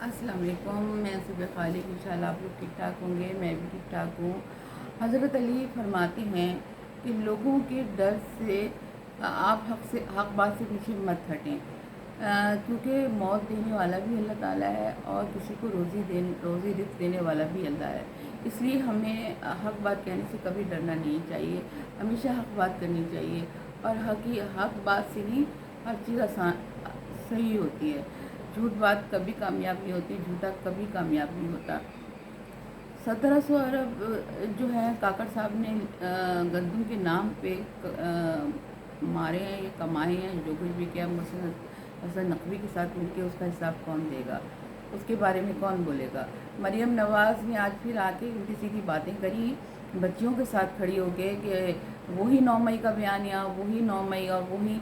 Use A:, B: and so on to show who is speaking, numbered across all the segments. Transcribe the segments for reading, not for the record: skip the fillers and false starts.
A: अस्सलाम वालेकुम। मैं सुबह खालिक, इंशाल्लाह आप लोग ठीक ठाक होंगे, मैं भी ठीक ठाक हूँ। हज़रत अली फरमाती हैं कि लोगों के डर से आप हक बात से पीछे मत हटें, क्योंकि मौत देने वाला भी अल्लाह ताला है और किसी को रोज़ी रिज़्क़ देने वाला भी अल्लाह है। इसलिए हमें हक बात कहने से कभी डरना नहीं चाहिए, हमेशा हक बात करनी चाहिए। और हक बात से ही हर चीज़ आसान सही होती है। झूठ बात कभी कामयाब नहीं होती, झूठा कभी कामयाब नहीं होता। 1700 अरब जो है काकड़ साहब ने गंदम के नाम पे मारे हैं या कमाए हैं, जो कुछ भी किया। हसन नकवी के साथ मिलकर उसका हिसाब कौन देगा, उसके बारे में कौन बोलेगा। मरियम नवाज़ ने आज फिर आके उल्टी सीधी बातें करी, बच्चियों के साथ खड़ी हो गए कि वही 9 मई का बयान या वही 9 मई और वही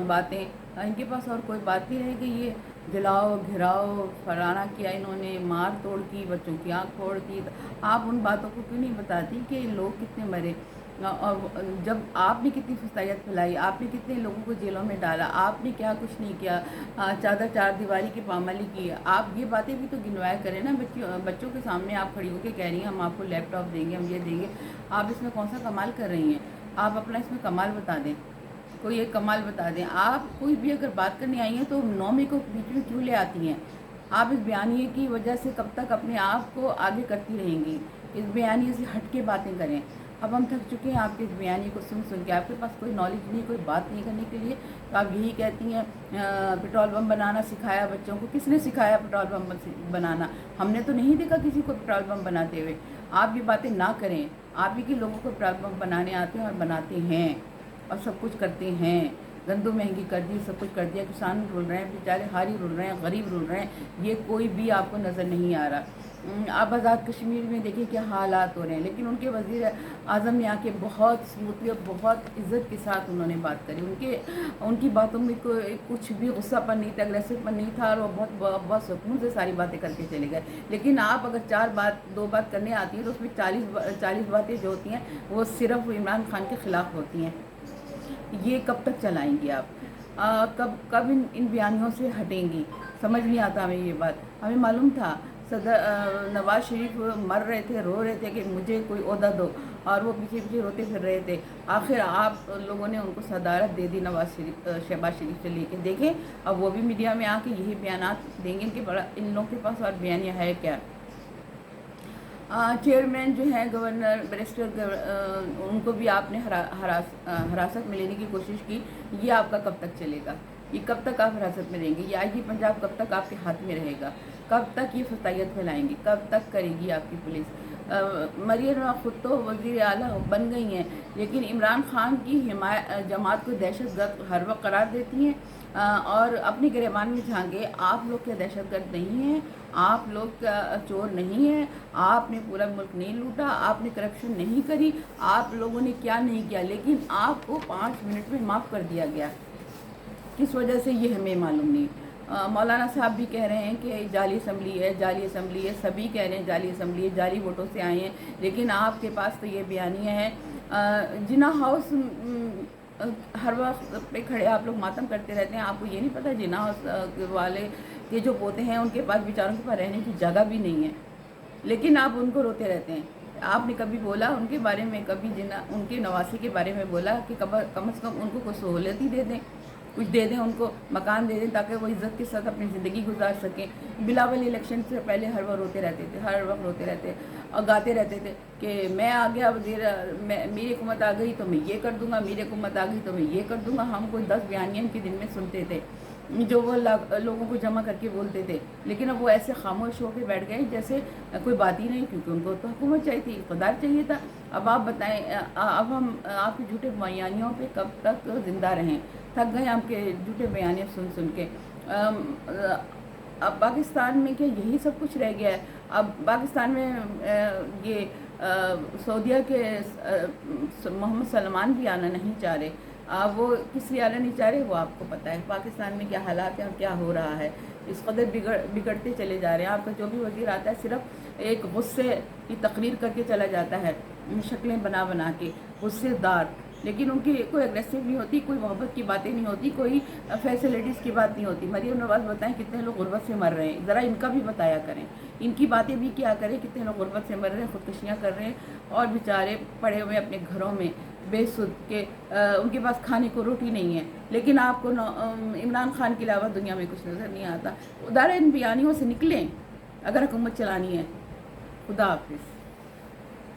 A: बातें। इनके पास और कोई बात नहीं रह गई है। जलाओ घिराओ फलाना किया, इन्होंने मार तोड़ की, बच्चों की आँख फोड़ दी। आप उन बातों को क्यों नहीं बताती कि लोग कितने मरे, और जब आपने कितनी फसाइयत फैलाई, आपने कितने लोगों को जेलों में डाला, आपने क्या कुछ नहीं किया, चादर चार दीवारी की पामाली की। आप ये बातें भी तो गिनवाया करें ना। बच्चों के सामने आप खड़ी होकर कह रही हैं हम आपको लैपटॉप देंगे, हम ये देंगे। आप इसमें कौन सा कमाल कर रही हैं? आप अपना इसमें कमाल बता दें, कोई एक कमाल बता दें। आप कोई भी अगर बात करने आई हैं तो 9 मई को बीच में क्यों ले आती हैं? आप इस बयानिए की वजह से कब तक अपने आप को आगे करती रहेंगी? इस बयानिए से हट के बातें करें। अब हम थक चुके हैं आपके इस बयानिए को सुन के। आपके पास कोई नॉलेज नहीं, कोई बात नहीं करने के लिए, तो आप यही कहती हैं पेट्रोल बम बनाना सिखाया बच्चों को। किसने सिखाया पेट्रोल बम बनाना? हमने तो नहीं देखा किसी को पेट्रोल बम बनाते हुए। आप ये बातें ना करें। आप ही के लोगों को पेट्रोल बम बनाने आते हैं और बनाते हैं और सब कुछ करते हैं। गंदम महंगी कर दी, सब कुछ कर दिया, किसान रुल रहे हैं, बेचारे हारी रुल रहे हैं, गरीब रुल रहे हैं। ये कोई भी आपको नज़र नहीं आ रहा। आप आज़ाद कश्मीर में देखिए क्या हालात हो रहे हैं, लेकिन उनके वज़ीर आज़म ने आके बहुत स्मूथली और बहुत इज़्ज़त के साथ उन्होंने बात करी। उनकी बातों में कोई कुछ भी गुस्सापन नहीं था, अग्रेसिवपन नहीं था, और वो बहुत सुकून से सारी बातें करके चले गए। लेकिन आप अगर दो बात करने आती है तो उसमें 40 बातें जो होती हैं वो सिर्फ इमरान खान के ख़िलाफ़ होती हैं। ये कब तक चलाएंगी आप? कब इन बयानियों से हटेंगी? समझ नहीं आता हमें ये बात। हमें मालूम था सदर नवाज शरीफ मर रहे थे, रो रहे थे कि मुझे कोई ओहदा दो, और वो पीछे पीछे रोते फिर रहे थे। आखिर आप लोगों ने उनको सदारत दे दी शहबाज शरीफ से लेके। देखें अब वो भी मीडिया में आके यही बयानात देंगे। इनके बड़ा इन लोगों के पास और बयानिया है क्या? चेयरमैन जो हैं गवर्नर बैरिस्टर, उनको भी आपने हिरासत में लेने की कोशिश की। ये आपका कब तक चलेगा? ये कब तक आप हिरासत में रहेंगे? ये आईजी पंजाब कब तक आपके हाथ में रहेगा? कब तक ये फसाइयत फैलाएंगी? कब तक करेगी आपकी पुलिस? मरियम खुद तो वज़ीर आला बन गई हैं, लेकिन इमरान खान की जमात को दहशतगर्द हर वक्त करार देती हैं, और अपने गिरबान में झांके। आप लोग क्या दहशतगर्द नहीं हैं? आप लोग क्या चोर नहीं हैं? आपने पूरा मुल्क नहीं लूटा, आपने करप्शन नहीं करी, आप लोगों ने क्या नहीं किया, लेकिन आपको 5 मिनट में माफ़ कर दिया गया। किस वजह से ये हमें मालूम नहीं। मौलाना साहब भी कह रहे हैं कि जाली असम्बली है, जाली असम्बली है, सभी कह रहे हैं जाली असम्बली है, जाली वोटों से आए हैं। लेकिन आपके पास तो ये बयानियाँ हैं। जिना हाउस हर वक्त पे खड़े आप लोग मातम करते रहते हैं। आपको ये नहीं पता जिना हाउस वाले के जो पोते हैं उनके पास बेचारों के पास रहने की जगह भी नहीं है, लेकिन आप उनको रोते रहते हैं। आपने कभी बोला उनके बारे में, कभी जिना उनके नवासी के बारे में बोला कि कम से कम उनको कोई सहूलियत ही दे दें, कुछ दे दें, उनको मकान दे दें ताकि वो इज़्ज़त के साथ अपनी ज़िंदगी गुजार सकें। बिलावल इलेक्शन से पहले हर वक्त रोते रहते थे, हर वक्त रोते रहते और गाते रहते थे कि मैं आ गया वज़ीर, मेरी हुकूमत आ गई तो मैं ये कर दूंगा, मेरी हुकूमत आ गई तो मैं ये कर दूंगा। हम कोई 10 बयानियाँ के दिन में सुनते थे जो वो लोगों को जमा करके बोलते थे, लेकिन अब वो ऐसे खामोश होकर बैठ गए जैसे कोई बात ही नहीं, क्योंकि उनको तो हुकूमत चाहिए थी, इक़्तिदार चाहिए था। अब आप बताएं, अब हम आपके झूठे बयानियों पे कब तक ज़िंदा रहें? थक गए आपके झूठे बयानियाँ सुन के। अब पाकिस्तान में क्या यही सब कुछ रह गया है? अब पाकिस्तान में ये सऊदीया के मोहम्मद सलमान भी आना नहीं चाह रहे। वो किस लिए आना नहीं चाह रहे वो आपको पता है। पाकिस्तान में क्या हालात हैं और क्या हो रहा है, इस कदर बिगड़ते चले जा रहे हैं। आपका जो भी वज़ीर आता है सिर्फ एक गुस्से की तकरीर करके चला जाता है, शक्लें बना बना के, गुस्सेदार। لیکن ان کی کوئی اگریسو نہیں ہوتی، کوئی محبت کی باتیں نہیں ہوتی، کوئی فیسلٹیز کی بات نہیں ہوتی۔ مریم نواز بتائیں کتنے لوگ غربت سے مر رہے ہیں، ذرا ان کا بھی بتایا کریں، ان کی باتیں بھی کیا کریں، کتنے لوگ غربت سے مر رہے ہیں، خودکشیاں کر رہے ہیں، اور بیچارے پڑے ہوئے اپنے گھروں میں بے سود کے، ان کے پاس کھانے کو روٹی نہیں ہے، لیکن آپ کو عمران خان کے علاوہ دنیا میں کچھ نظر نہیں آتا۔ ادارے ان بیانیوں سے نکلیں اگر حکومت چلانی ہے۔ خدا حافظ۔